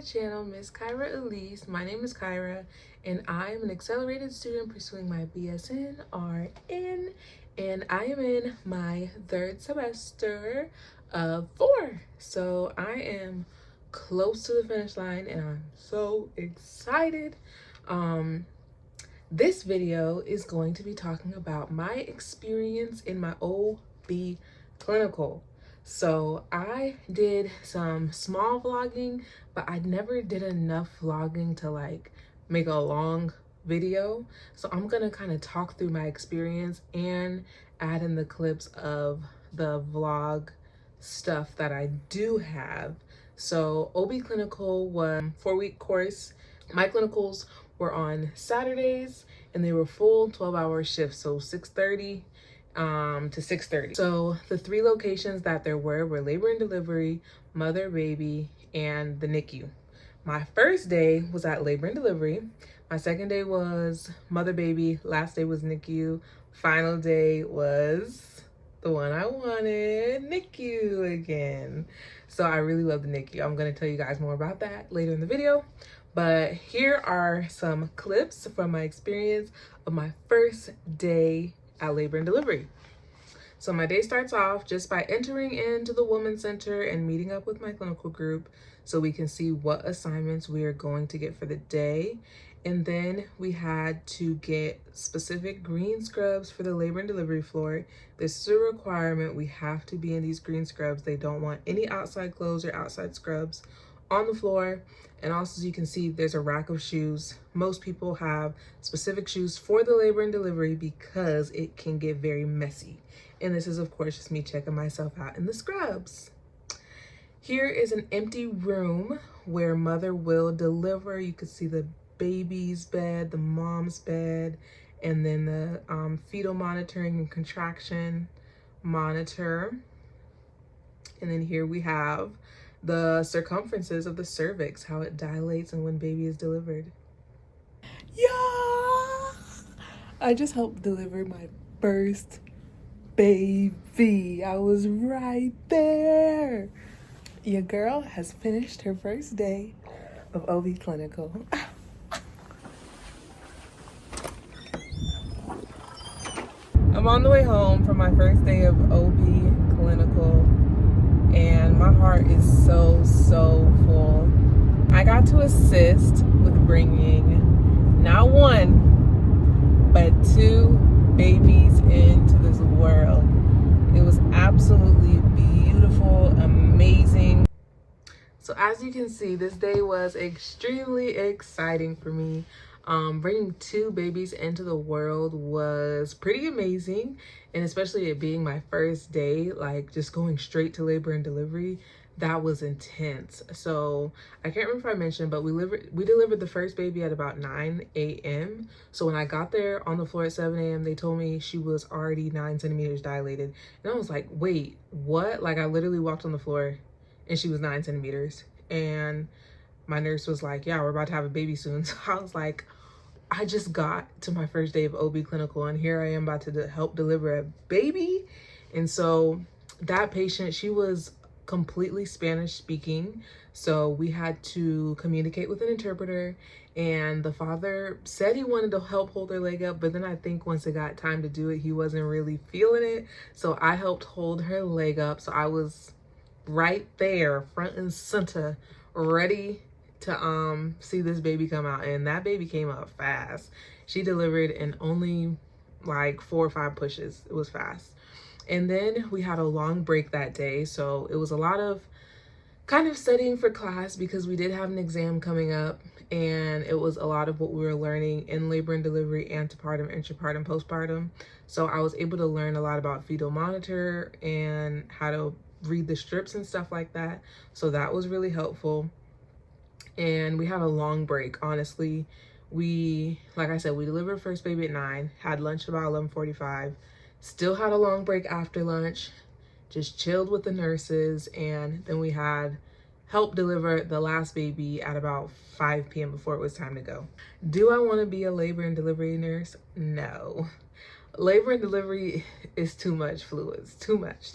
channel, Miss Kyra Elise. My name is Kyra, and I am an accelerated student pursuing my BSN RN, and I am in my third semester of 4. So I am close to the finish line, and I'm so excited. This video is going to be talking about my experience in my OB clinical. So I did some small vlogging, but I never did enough vlogging to like make a long video. So I'm gonna kind of talk through my experience and add in the clips of the vlog stuff that I do have. So OB clinical was a 4-week course. My clinicals were on Saturdays and they were full 12-hour shifts, so 6:30 to 6:30. So the 3 locations that there were labor and delivery, mother, baby, and the NICU. My first day was at labor and delivery. My second day was mother, baby. Last day was NICU. Final day was the one I wanted, NICU again. So I really love the NICU. I'm gonna tell you guys more about that later in the video. But here are some clips from my experience of my first day at labor and delivery. So my day starts off just by entering into the Women's Center and meeting up with my clinical group so we can see what assignments we are going to get for the day. And then we had to get specific green scrubs for the labor and delivery floor. This is a requirement. We have to be in these green scrubs. They don't want any outside clothes or outside scrubs on the floor. And also, as you can see, there's a rack of shoes. Most people have specific shoes for the labor and delivery because it can get very messy. And this is, of course, just me checking myself out in the scrubs. Here is an empty room where mother will deliver. You can see the baby's bed, the mom's bed, and then the fetal monitoring and contraction monitor. And then here we have the circumferences of the cervix, how it dilates and when baby is delivered. Yeah, I just helped deliver my first baby. I was right there. Your girl has finished her first day of OB clinical. I'm on the way home from my first day of OB clinical, and my heart is so full. I got to assist with bringing not 1 but 2 babies into this world. It was absolutely beautiful, amazing. So as you can see, this day was extremely exciting for me. Bringing 2 babies into the world was pretty amazing, and especially it being my first day, like just going straight to labor and delivery, that was intense. So I can't remember if I mentioned, but we delivered the first baby at about 9 a.m. So when I got there on the floor at 7 a.m., they told me she was already 9 centimeters dilated, and I was like, wait, what? Like I literally walked on the floor and she was 9 centimeters, and my nurse was like, yeah, we're about to have a baby soon. So I was like, I just got to my first day of OB clinical and here I am about to help deliver a baby. And so that patient, she was completely Spanish speaking. So we had to communicate with an interpreter, and the father said he wanted to help hold her leg up, but then I think once it got time to do it, he wasn't really feeling it. So I helped hold her leg up. So I was right there, front and center, ready to see this baby come out, and that baby came out fast. She delivered in only like 4 or 5 pushes. It was fast. And then we had a long break that day, so it was a lot of kind of studying for class because we did have an exam coming up, and it was a lot of what we were learning in labor and delivery, antepartum, intrapartum, postpartum. So I was able to learn a lot about fetal monitor and how to read the strips and stuff like that. So that was really helpful. And we had a long break, honestly. Like I said, we delivered first baby at 9, had lunch about 11:45, still had a long break after lunch, just chilled with the nurses, and then we had help deliver the last baby at about 5 p.m. before it was time to go. Do I want to be a labor and delivery nurse? No. Labor and delivery is too much fluids, too much.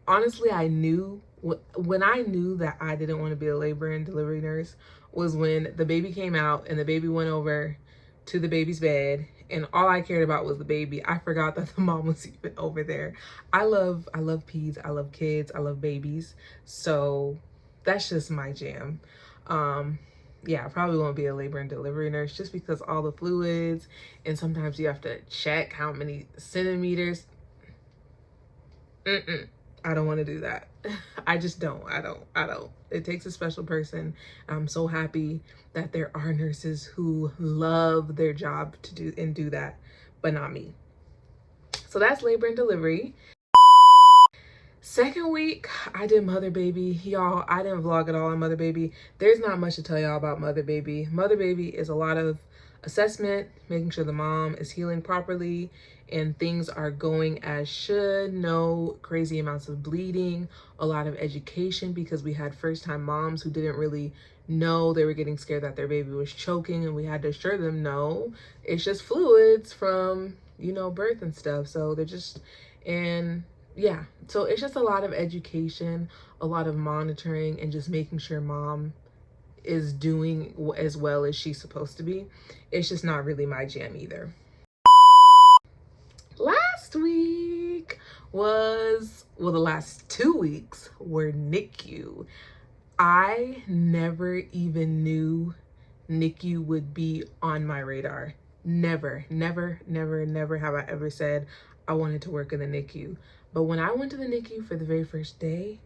Honestly, I knew when I knew that I didn't want to be a labor and delivery nurse was when the baby came out and the baby went over to the baby's bed and all I cared about was the baby. I forgot that the mom was even over there. I love peds, I love kids, I love babies. So that's just my jam. Yeah, I probably won't be a labor and delivery nurse just because all the fluids and sometimes you have to check how many centimeters. I don't want to do that. I just don't. I don't. It takes a special person. I'm so happy that there are nurses who love their job to do that, but not me. So that's labor and delivery. Second week, I did mother baby. Y'all, I didn't vlog at all on mother baby. There's not much to tell y'all about mother baby. Mother baby is a lot of assessment, making sure the mom is healing properly and things are going as should. No crazy amounts of bleeding, a lot of education because we had first-time moms who didn't really know. They were getting scared that their baby was choking and we had to assure them, no, it's just fluids from, you know, birth and stuff. So they're just, and yeah, so it's just a lot of education, a lot of monitoring, and just making sure mom is doing as well as she's supposed to be. It's just not really my jam either. Last week was, well, the last 2 weeks were NICU. I never even knew NICU would be on my radar. Never have I ever said I wanted to work in the NICU. But when I went to the NICU for the very first day,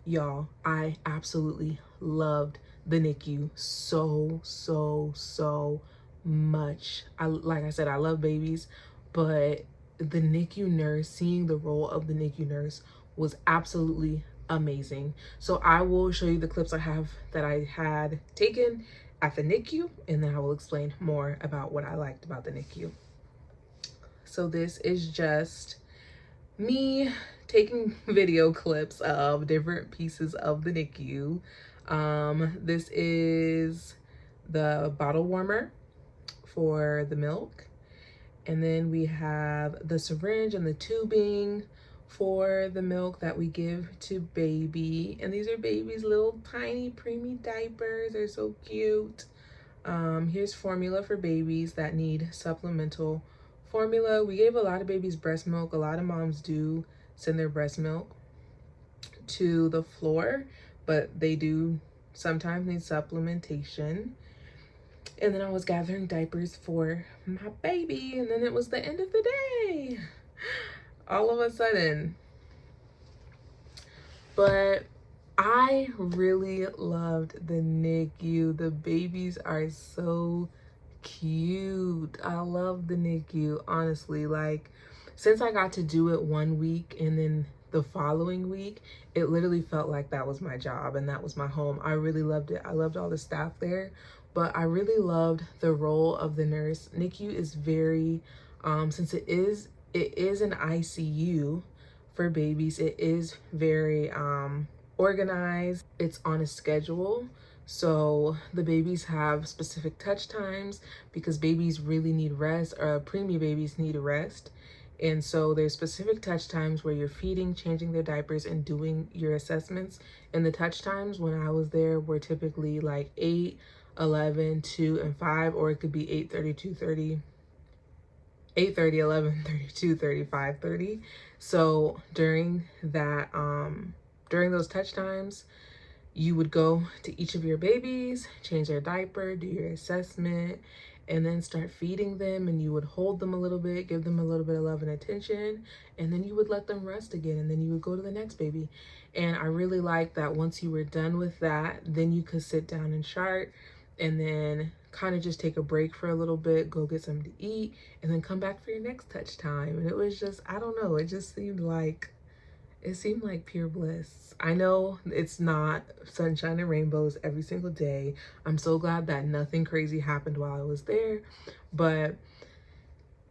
y'all, I absolutely loved the NICU so much. Like I said, I love babies, but the NICU nurse, seeing the role of the NICU nurse was absolutely amazing. So I will show you the clips I have that I had taken at the NICU, and then I will explain more about what I liked about the NICU. So this is just me taking video clips of different pieces of the NICU. This is the bottle warmer for the milk. And then we have the syringe and the tubing for the milk that we give to baby. And these are baby's little tiny preemie diapers. They're so cute. Here's formula for babies that need supplemental formula. We gave a lot of babies breast milk. A lot of moms do send their breast milk to the floor, but they do sometimes need supplementation. And then I was gathering diapers for my baby, and then it was the end of the day all of a sudden. But I really loved the NICU. The babies are so cute. I love the NICU, honestly. Like, since I got to do it 1 week and then the following week, it literally felt like that was my job and that was my home. I really loved it. I loved all the staff there, but I really loved the role of the nurse. NICU is very, since it is an ICU for babies, it is very organized. It's on a schedule. So the babies have specific touch times because babies really need rest, or preemie babies need rest. And so there's specific touch times where you're feeding, changing their diapers, and doing your assessments. And the touch times when I was there were typically like 8, 11, 2, and 5, or it could be 8:30, 2:30, 8:30, 11:30, 2:30, 5:30. So during that, during those touch times, you would go to each of your babies, change their diaper, do your assessment, and then start feeding them. And you would hold them a little bit, give them a little bit of love and attention, and then you would let them rest again, and then you would go to the next baby. And I really liked that once you were done with that, then you could sit down and chart, and then kind of just take a break for a little bit, go get something to eat, and then come back for your next touch time. And it was just, I don't know, it just seemed like pure bliss. I know it's not sunshine and rainbows every single day. I'm so glad that nothing crazy happened while I was there, but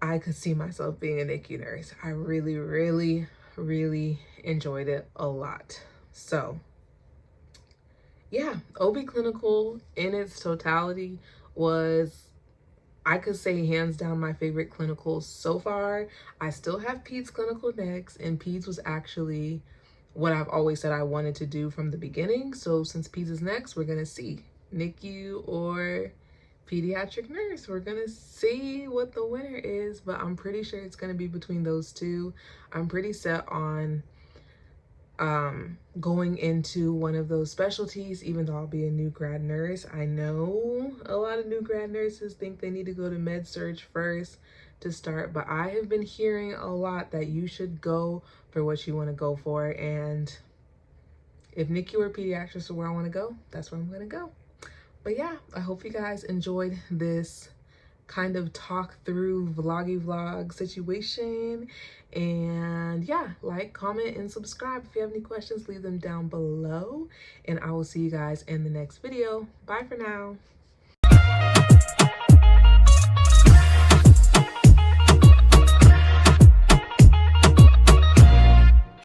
I could see myself being a NICU nurse. I really enjoyed it a lot. So yeah, OB Clinical in its totality was, I could say, hands down my favorite clinical so far. I still have Peds Clinical next, and Peds was actually what I've always said I wanted to do from the beginning. So since Peds is next, we're gonna see NICU or pediatric nurse. We're gonna see what the winner is, but I'm pretty sure it's gonna be between those two. I'm pretty set on going into one of those specialties, even though I'll be a new grad nurse. I know a lot of new grad nurses think they need to go to med surg first to start, but I have been hearing a lot that you should go for what you want to go for, and if NICU or pediatrics is where I want to go, that's where I'm gonna go. But yeah, I hope you guys enjoyed this kind of talk through vloggy vlog situation. And yeah, like, comment, and subscribe. If you have any questions, leave them down below. And I will see you guys in the next video. Bye for now.